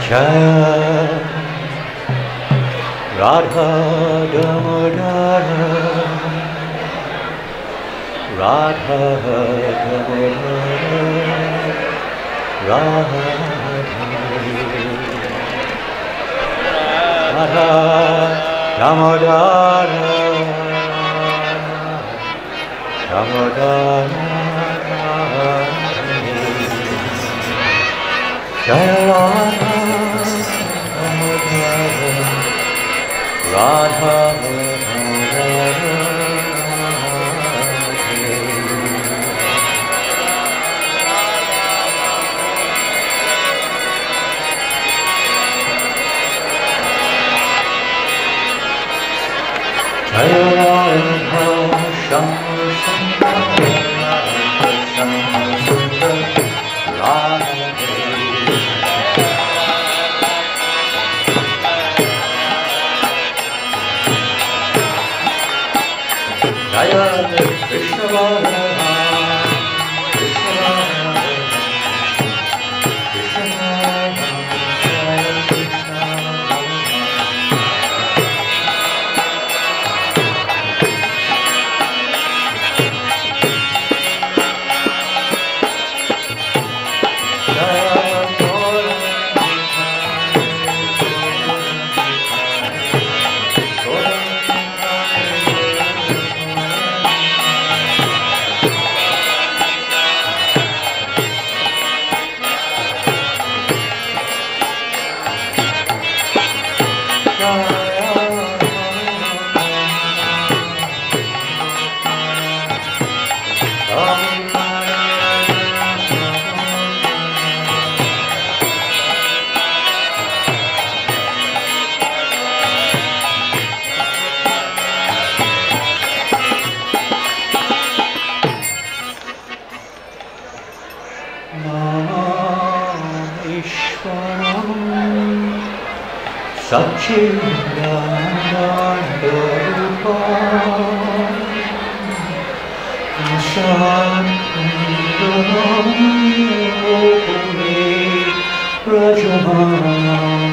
Jaya Radha Damodara Radha Damodara Radha Damodara Damodara Jaya Radha Radha Jaya Radha Shama Sundar Shama Sundar Radha Jaya Krishna Radha Krishna Radha Krishna Radha Jaya Krishna Satchidananda-rupa Sattva-Yogi Rajamanam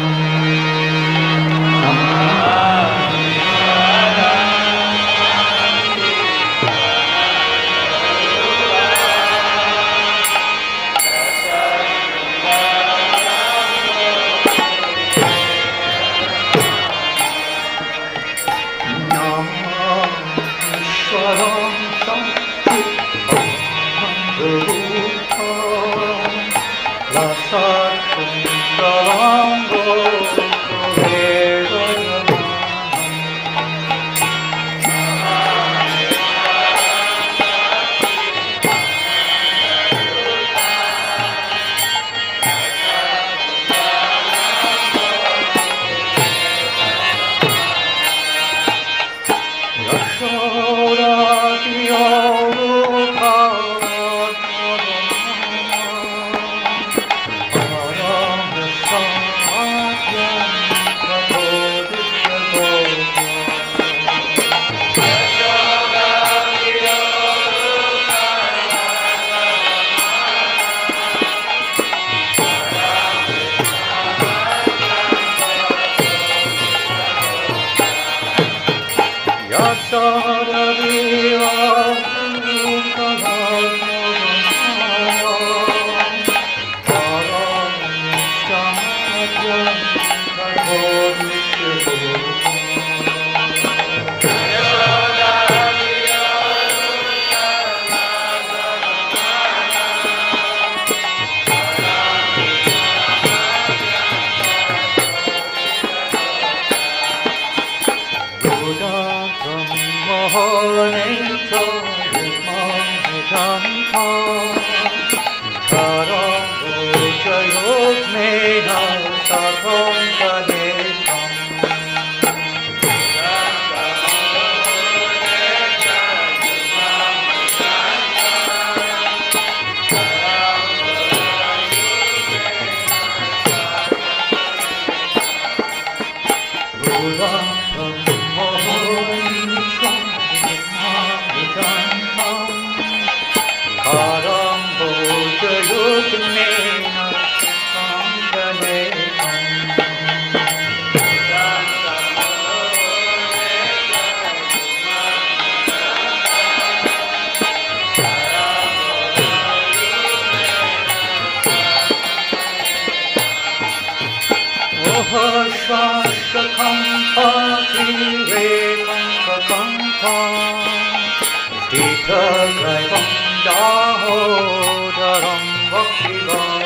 Sthitagaivam Damodaram Bhaktivaram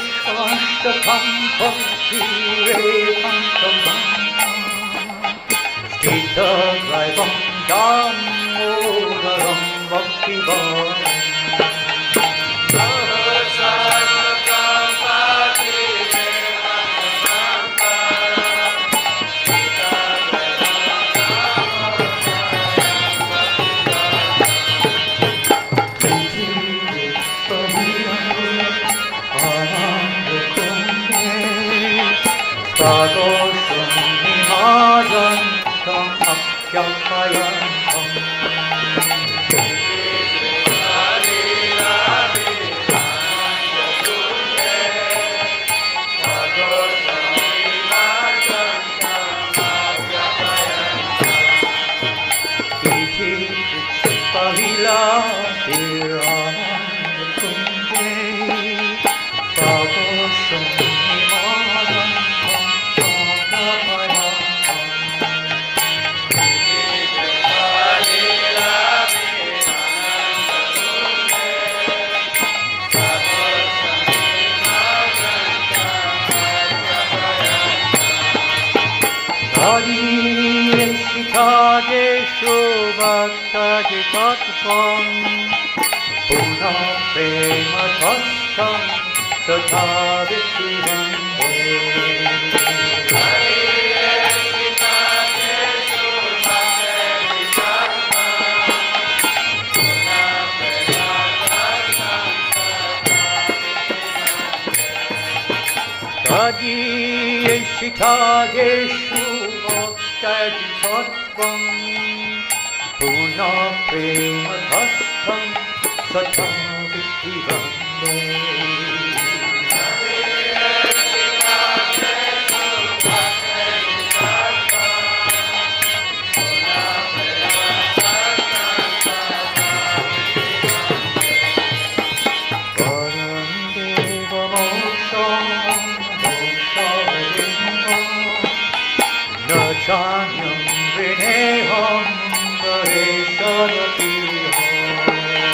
Shashtakam Bhakti Rekantam Sthitagaivam Damodaram Bhaktivaram Sadosham Nimajantam Akyapayantam Iti Pahila Tirananda Kunde Sadosham Shikhageshu Bhaktajitatvam Puna Prema Tastam Satavitivam Shikhageshu Bhaktajitatvam Puna Prema Tastam Satavitivam Chanyam Vineham Vareshadapiyam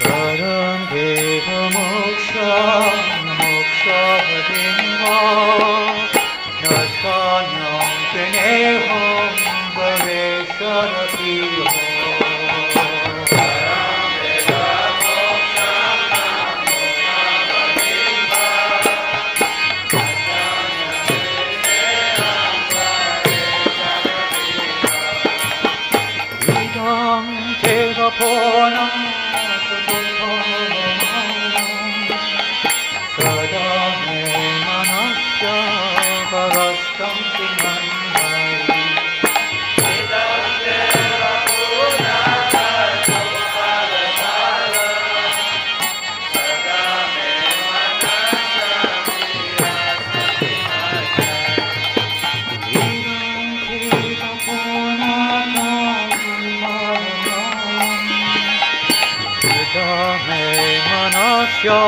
Param Deva Moksha Mokshadinva Nachanyam Vineham Vareshadapiyam Idam Teva Purnam Sada Me Manasya Varastam Tinandai Manasya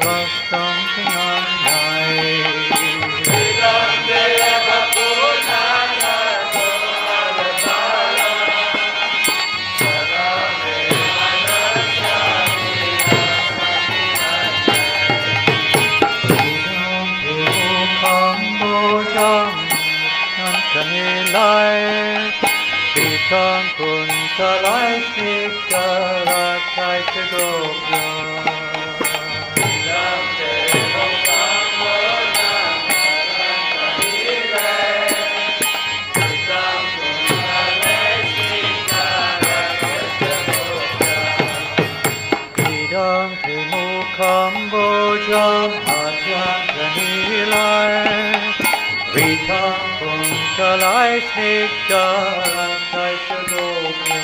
Vastam Tinandai Vitang Kuntalai Snikaratai Sedogya Idam Timukam Bojam Atyam Kanilai Vitang Kuntalai Snikaratai Sedogya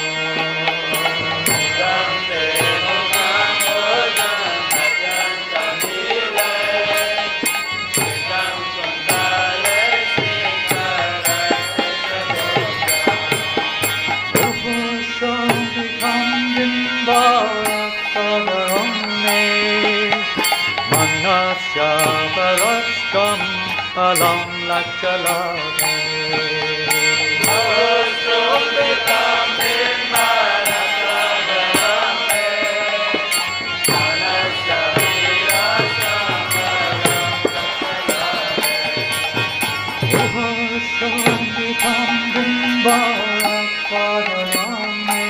Shabarashtam alam lachalave. Shantitam Bimbarakvadarame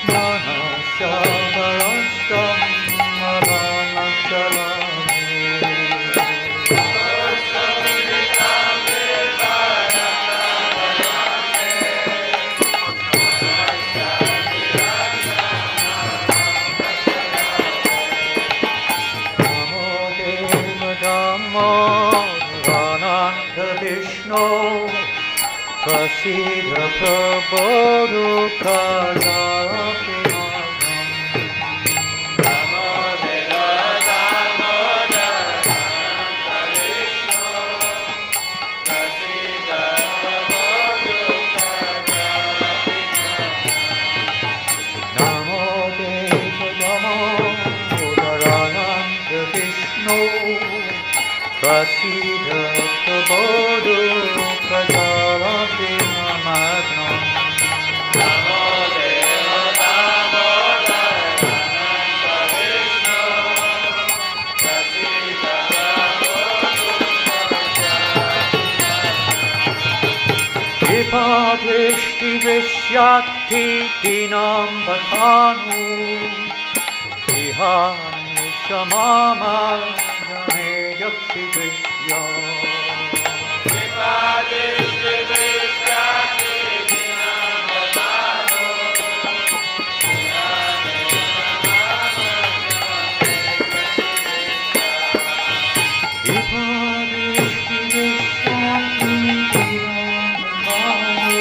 Manashavarashtam Malanachalame Namo Deva Dhammo Ananta Vishnu Prasida Prabodhu Karati Namo Deva Dhammo Ananta Vishnu Prasida Prabodhu Karati Namo Deva Dhammo Ananta Vishnu Prasida Prabodhu Karati Namagnam Namo Deva Damodara Ananta Vishnu Prasida Prabodhu Karati Kripa Drishti Vishyati Dinam Bhatanu Ihani Shamama Yakshi Vishya Kripa Drishti Vishyati Dinam Bhatanu Ihani Shamama Kripa Drishti Vishyati Dinam Bhatanu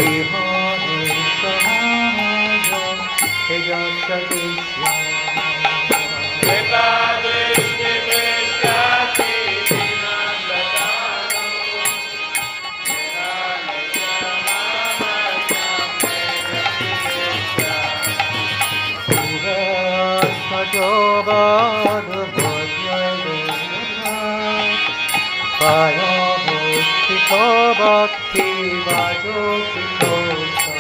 Ihani Shamama Yakshi Vishya Kripa Drishti Vishyati Dinam Bhatanu Ihani Shamama Yakshi Vishya Purasmadobadha Bhajyadena Payamukkhito Bhakti Vajokitosa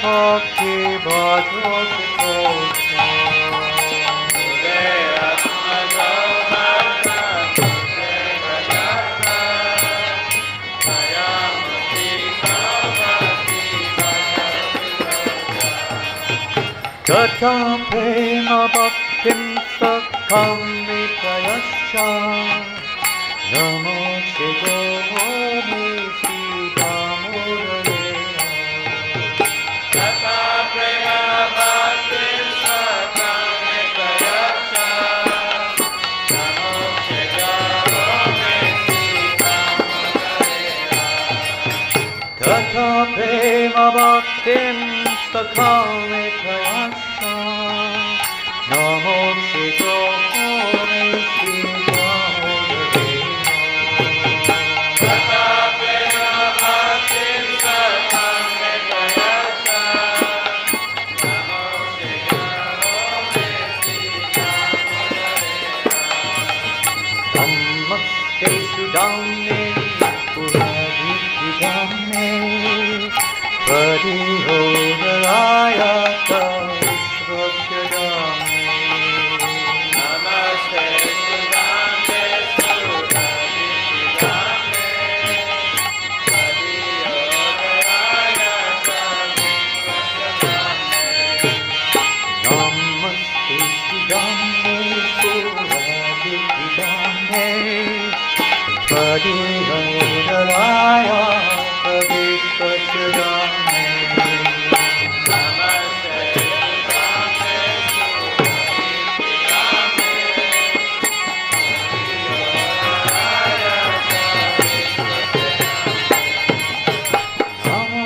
Bhakti Bhajokitosa Tata Prema Bhaktim Sakham Viprayascha Namo Shivami Sridhamurare Tata Prema Bhaktim Sakham Viprayascha Namo Shivami Sridhamurare Tata Prema Bhaktim Sakham Viprayascha Namo Shivami Sridhamurare Tata Prema Bhaktim Sakham Viprayascha Namo Shivami Sridhamurare Namaste Sudhamne Puradhikidhamne Parihodaya Vishvashyadame Namaste Sudhamne Puradhikidhamne Parihodaya Vishvashyadame Namaste Sudhamne Puradhikidhamne Parihodaya Vishvashyadame Namo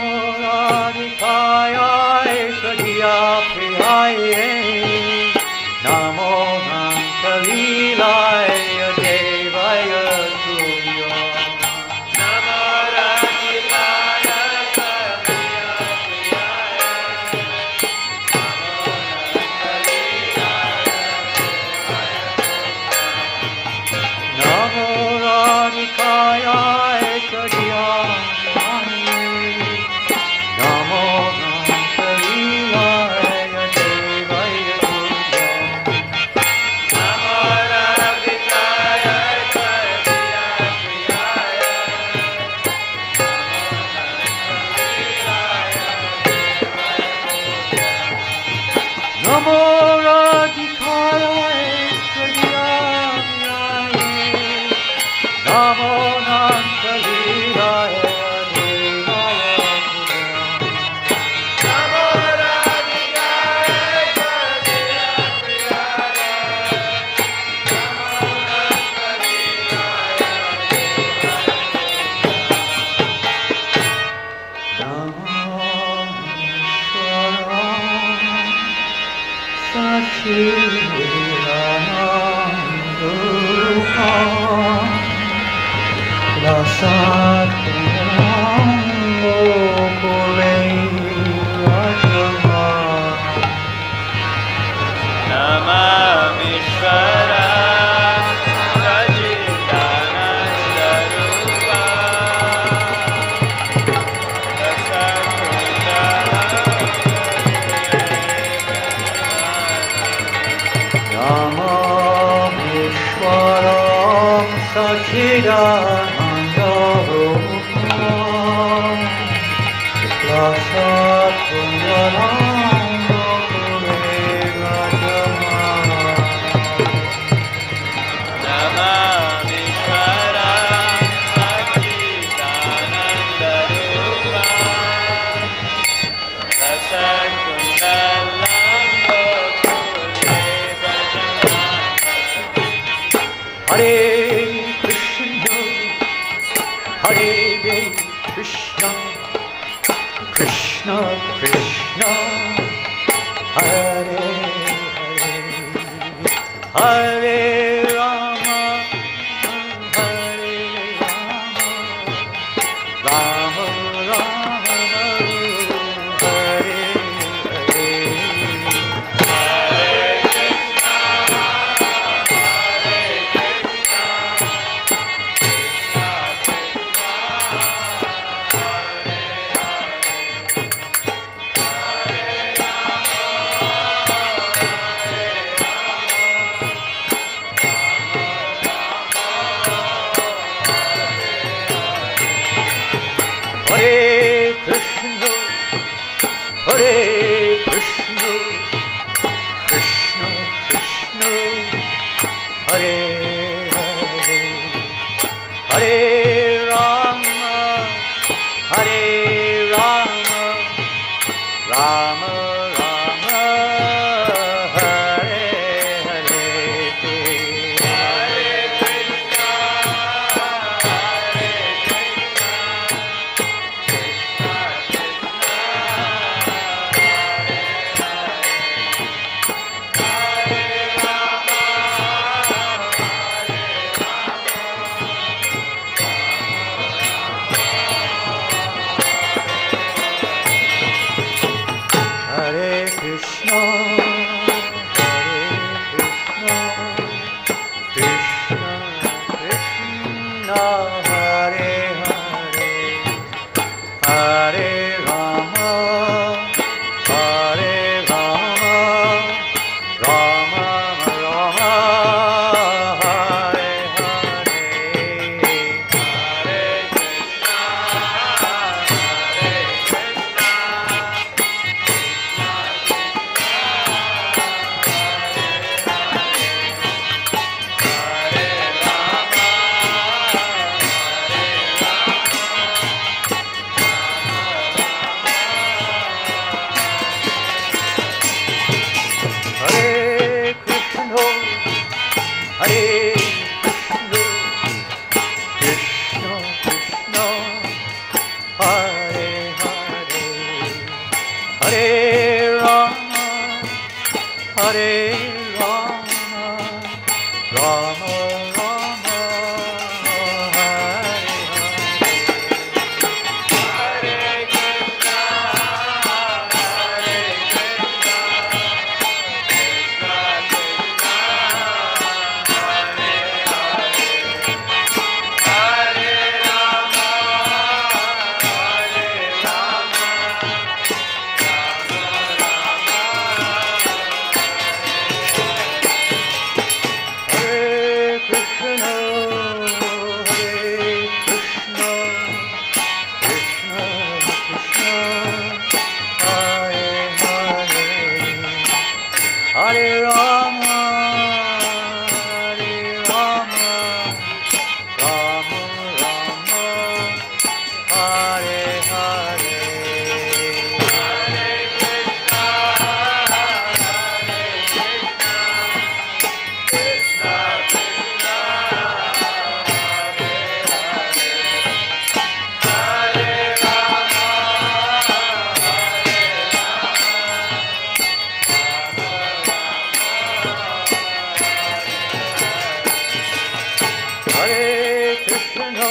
Krishna,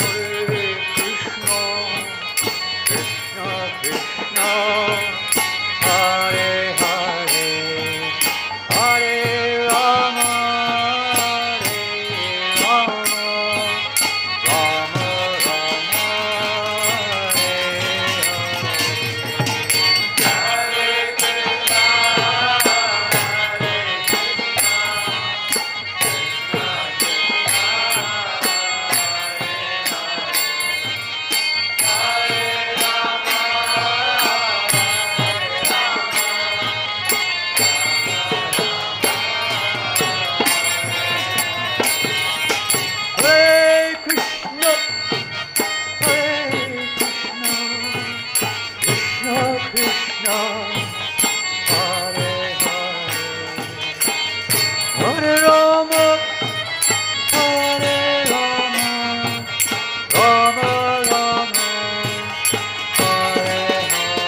Hare Krishna, Krishna Krishna, Hare Hare, Hare Rama, Hare Rama, Rama Rama, Hare Hare Krishna, Hare Krishna, Krishna Krishna, Hare Hare, Hare Rama, Hare Rama, Rama Rama, Hare Hare,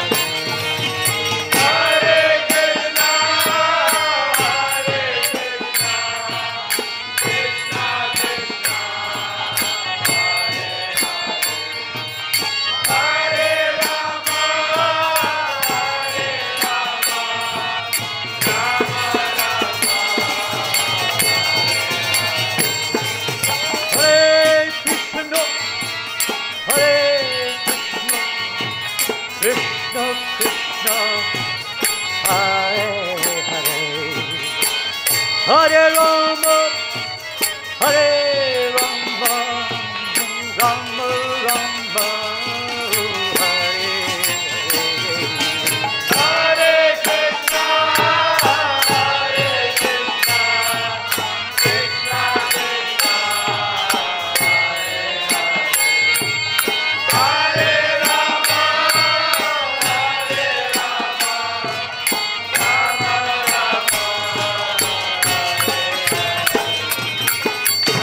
Hare Krishna, Hare Krishna, Krishna Hare Krishna, Hare Krishna, Krishna Krishna, Hare Hare, Hare Rama, Hare Rama, Rama Rama, Hare Hare, Hare Krishna, Hare Krishna, Krishna Krishna,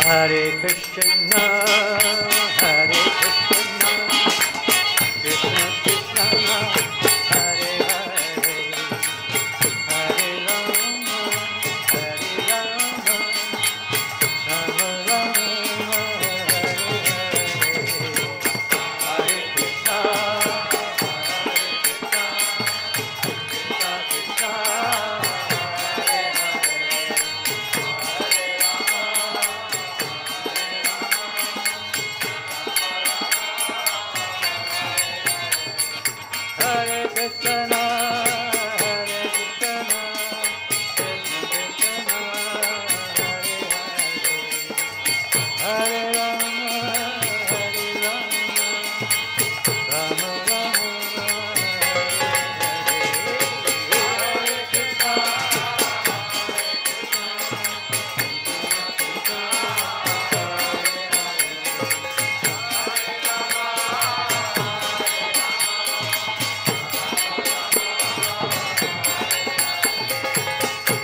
Hare Krishna, Hare Krishna, Krishna Krishna, Hare Hare, Hare Rama, Hare Rama, Rama Rama, Hare Hare, Hare Krishna, Krishna Krishna, Hare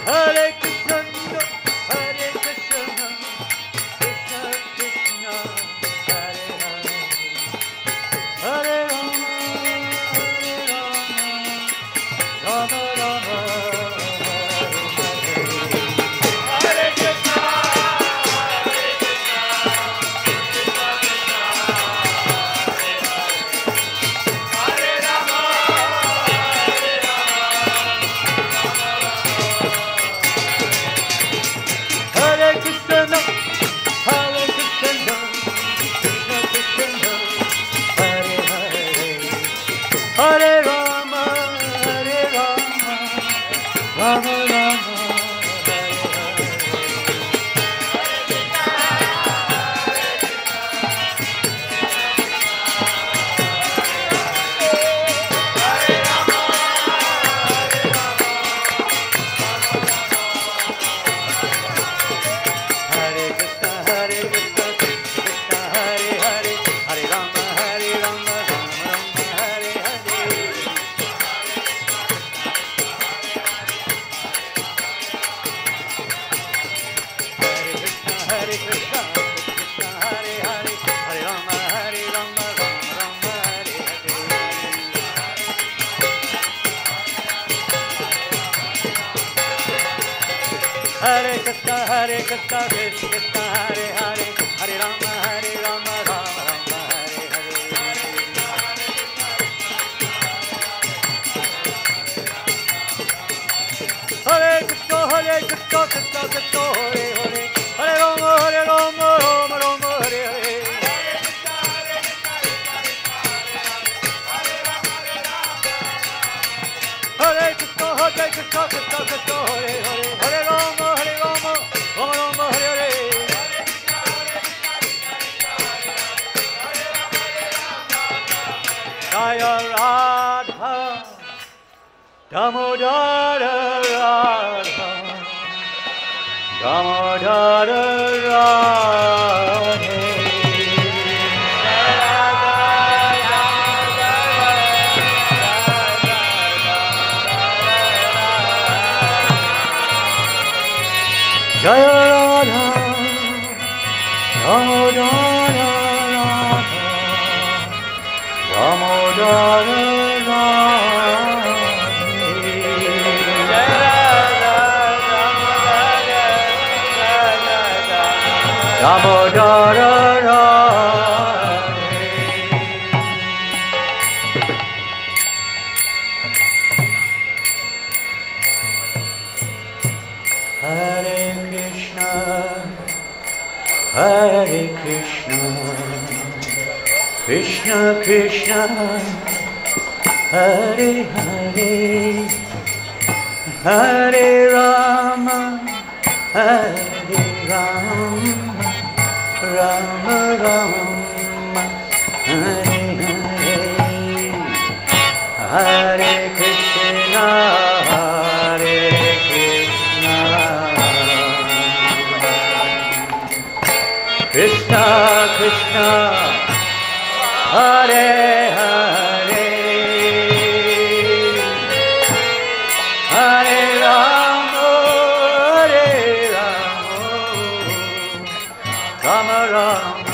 Hare Krishna, Hare Krishna, Krishna Krishna, Hare Hare, Hare Rama, Hare Rama, Rama Rama, Hare Krishna, Hare Krishna, Hare Krishna, Krishna Krishna, Hare Hare, Hare Rama, Hare Rama, Rama Rama, Hare Krishna, Hare Rama, Hare Krishna, Hare Krishna, Krishna Krishna, Hare Hare, Hare Rama, Hare Rama, Rama Rama, Hare Hare Krishna, Hare Krishna, Krishna Hare Hare, Hare Rama, Rama Rama, Hare Hare. Hare Krishna, Krishna Hare Hare, Hare Rama, Rama Rama, Hare Hare. Hare Krishna, Krishna Hare Hare, Hare Jaya Radha Damodara Radha Damodara Radha Jaya Radha Damodara Radha Damodara Damodara Hare Krishna Hare Krishna Krishna Krishna Hare Hare Hare Rama Hare Rama Rama Rama Hare Hare Hare Krishna Hare Krishna Krishna Krishna Hare Hare Hare Rama Hare Rama Rama Rama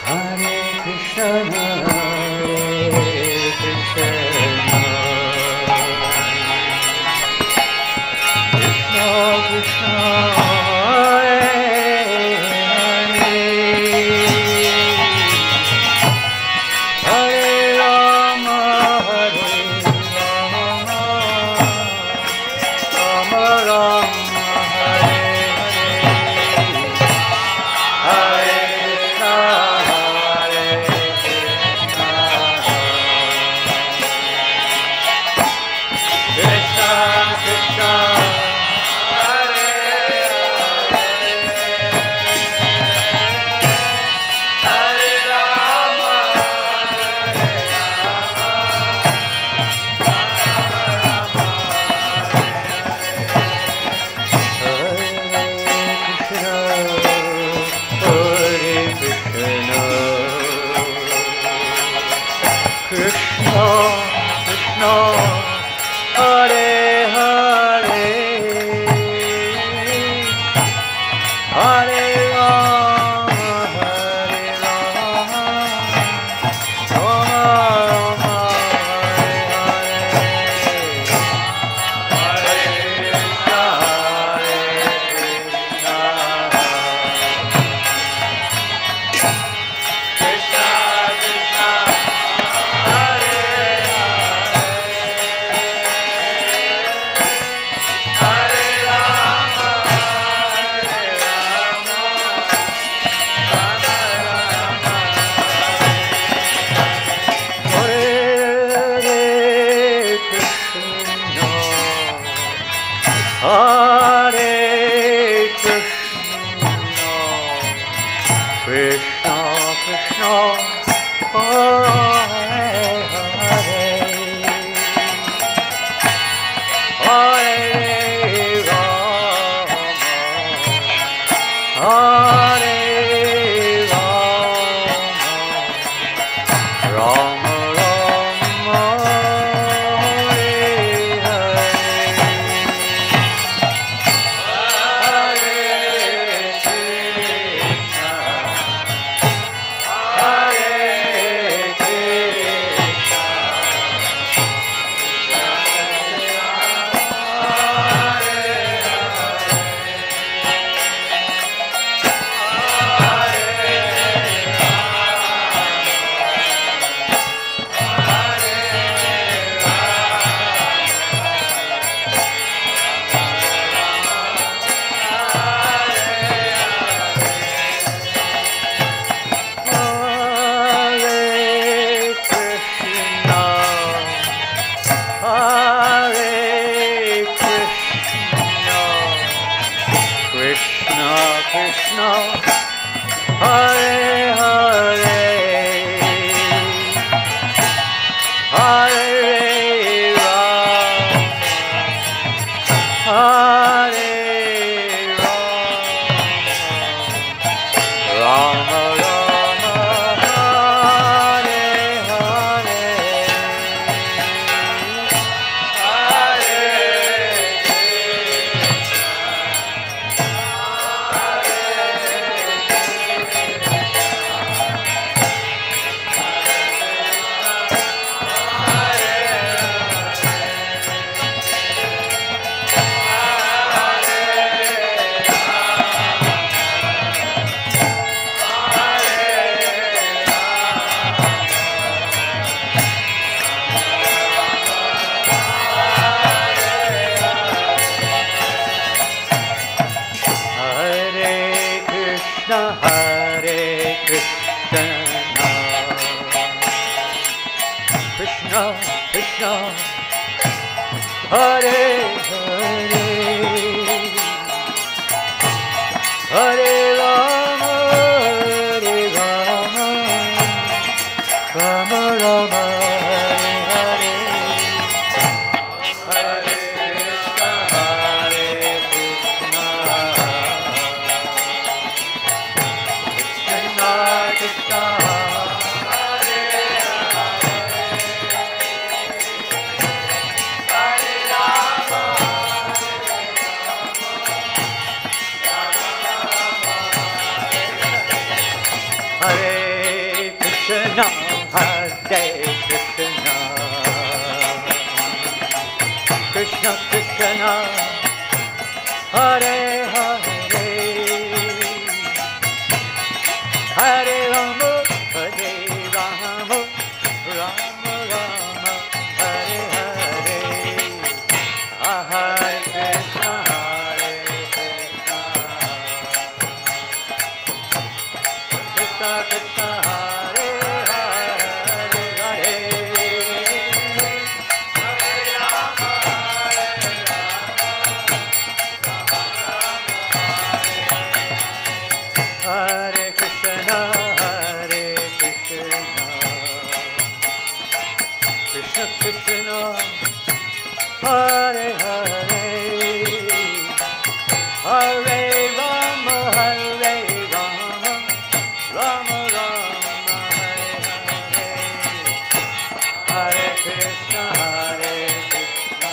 Hare Krishna Hare Krishna Krishna Krishna Krishna, Hare Hare, Hare Rama, Hare Rama, Rama Rama, Hare Hare, Hare Krishna, Krishna Krishna, Hare Hare, Hare Rama, Hare Rama, Rama Rama, Hare Hare, Hare Krishna, Hare Krishna, Krishna Krishna, Hare Krishna, Hare Krishna, Krishna Krishna, Hare Hare, Hare Rama, Hare Rama, Rama Rama, Hare Hare, Hare Krishna, Hare Krishna, Krishna Krishna, Hare Hare, Hare Hare Krishna, Hare Krishna, Krishna Krishna, Hare Hare, Hare Rama, Hare Rama, Rama Rama, Hare Hare, Hare Krishna, Hare Krishna,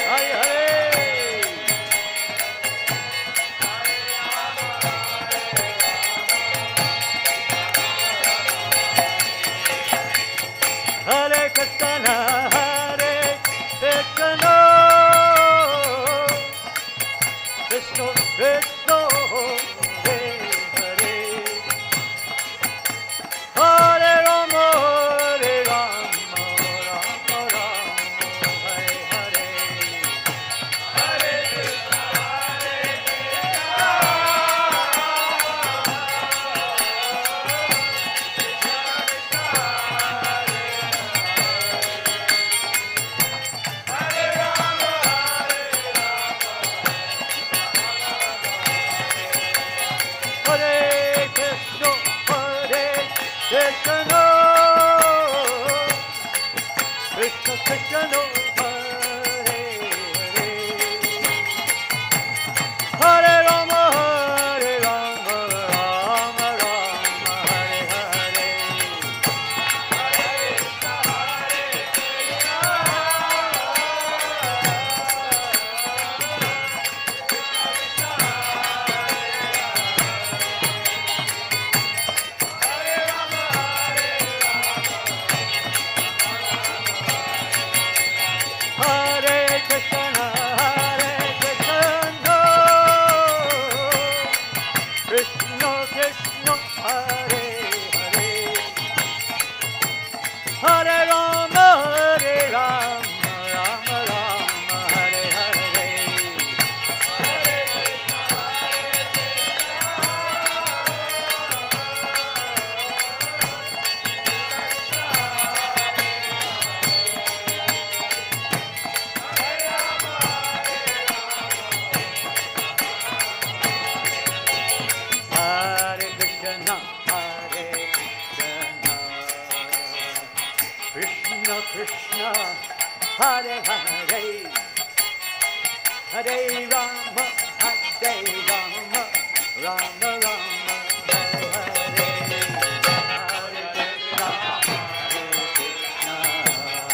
Hare Hare. Hare Krishna, Hare Krishna, Krishna Krishna, Hare Hare, Hare Rama, Hare Rama, Rama Rama, Hare Hare, Hare Krishna, Hare Hare Krishna, Hare Krishna, Krishna Krishna, Hare Hare, Hare Rama, Hare Rama, Rama Rama, Hare Hare, Krishna Krishna Hare Hare Hare Rama Hare Rama Rama Rama Hare Hare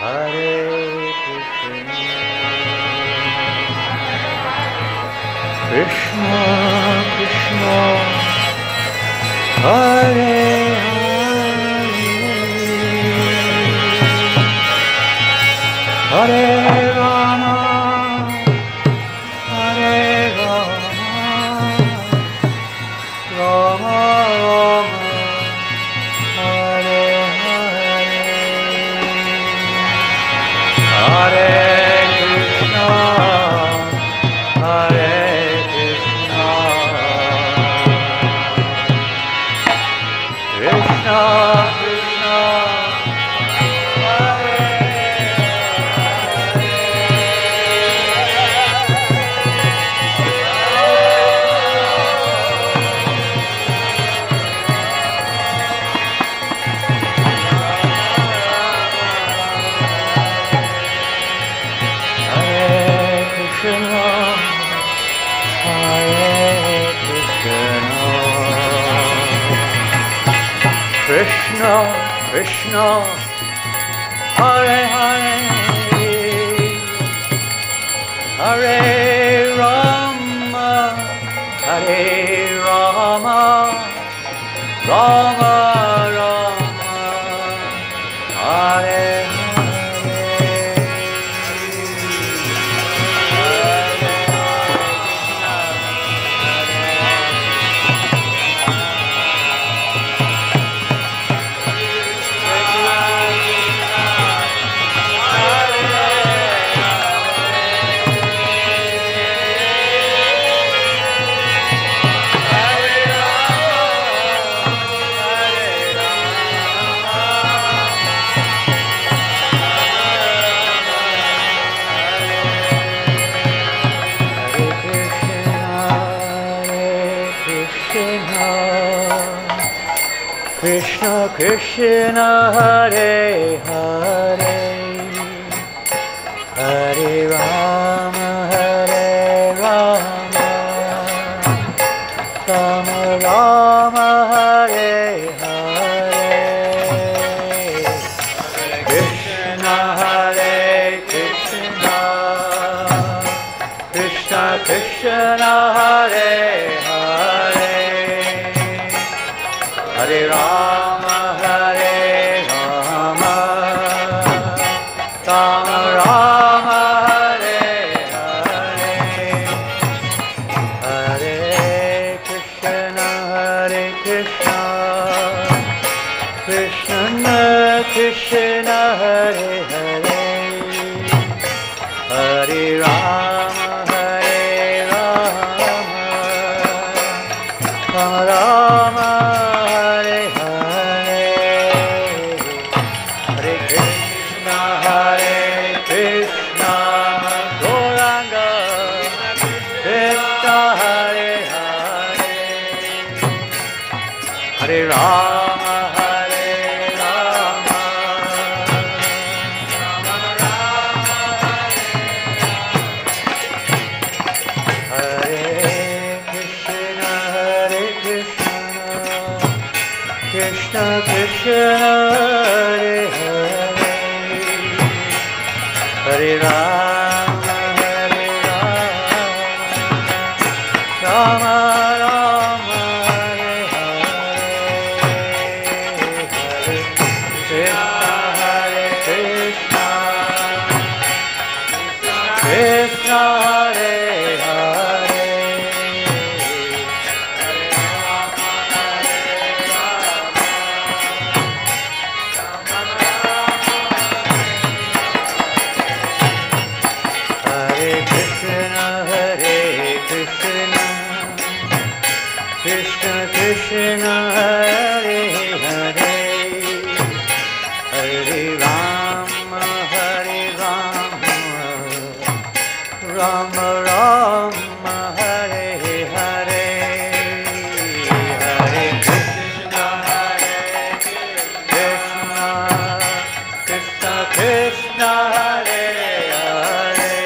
Hare Krishna Krishna, Hare Krishna, Krishna Krishna, Hare Hare, Hare Rama, Hare Rama, Rama Rama, Hare Krishna Krishna, Hare Hare, Hare Rama, Hare Rama, Rama Rama, Hare Hare, Krishna Hare Krishna, Krishna Krishna, Hare Hare, Hare Rama, Hare Rama, Rama Rama, Hare Hare, Hare Krishna, Krishna Krishna, Hare Hare, Hare Rama, Hare Rama, Rama Rama, Hare Rama, Hare Rama, Rama Rama, Hare Krishna, Krishna Krishna, Hare Hare, Hare Rama, Hare Rama, Rama Krishna, Hare Hare, Hare Rama, Hare Rama, Hare Krishna, Krishna Krishna, Hare Hare, Hare Rama, Hare Rama, Rama Rama, Hare Hare, Hare Krishna, Krishna Krishna Krishna, Hare Hare,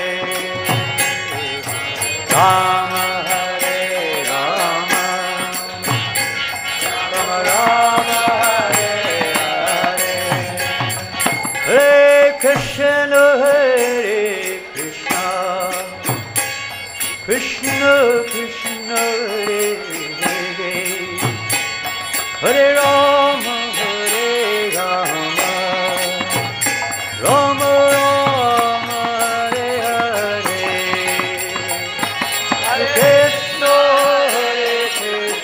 Rama Hare Rama, Rama Rama, Hare Hare, Hare Krishna, Hare Krishna, Krishna Krishna, Hare Hare, Hare Rama, Hare Rama, Rama Rama, Hare Hare, Hare Krishna, Hare Krishna,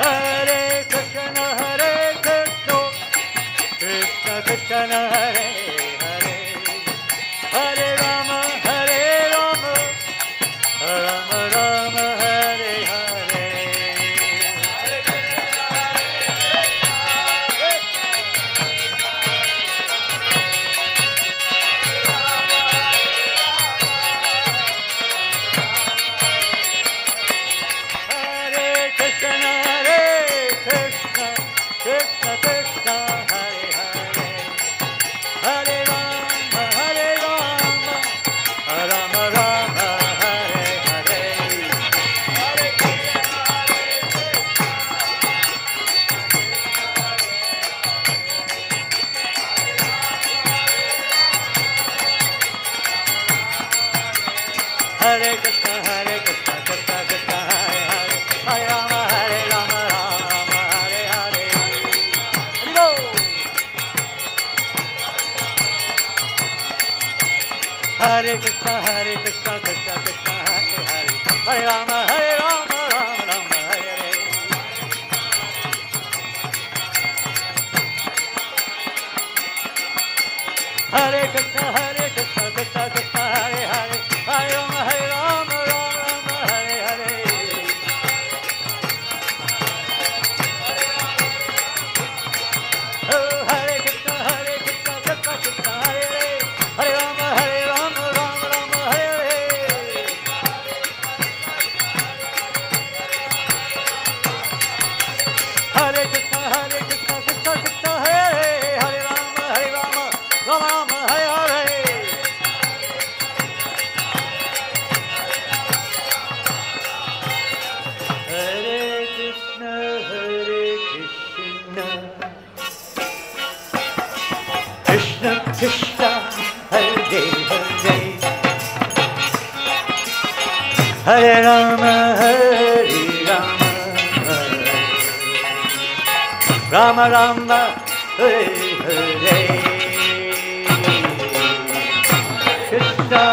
Hare Krishna, Krishna Krishna, Hare Hare, Hare Rama, Rama Rama, Hare Hare. Hare Krishna, Krishna Krishna, Hare Hare, Hare Rama, Rama Rama, Hare Hare. Hare Krishna, Krishna Krishna, Hare Hare, Hare Rama, Rama Hare Hare. Hare Bol. Hare Krishna, Krishna Krishna, Hare Hare, Hare Rama, Rama Hare Hare. Hare Krishna, Krishna Krishna, Hare Hare, Hare Rama, Rama Hare Hare. Oh, Hare Krishna, Krishna Krishna, Hare Hare, Hare Rama, Rama Hare Hare. Hare Krishna, Krishna Krishna, Hare Hare, Hare Rama, Rama Hare Hare. Hare Krishna, Krishna Krishna, Hare Hare, Hare Rama, Rama Rama, Hare Hare. Krishna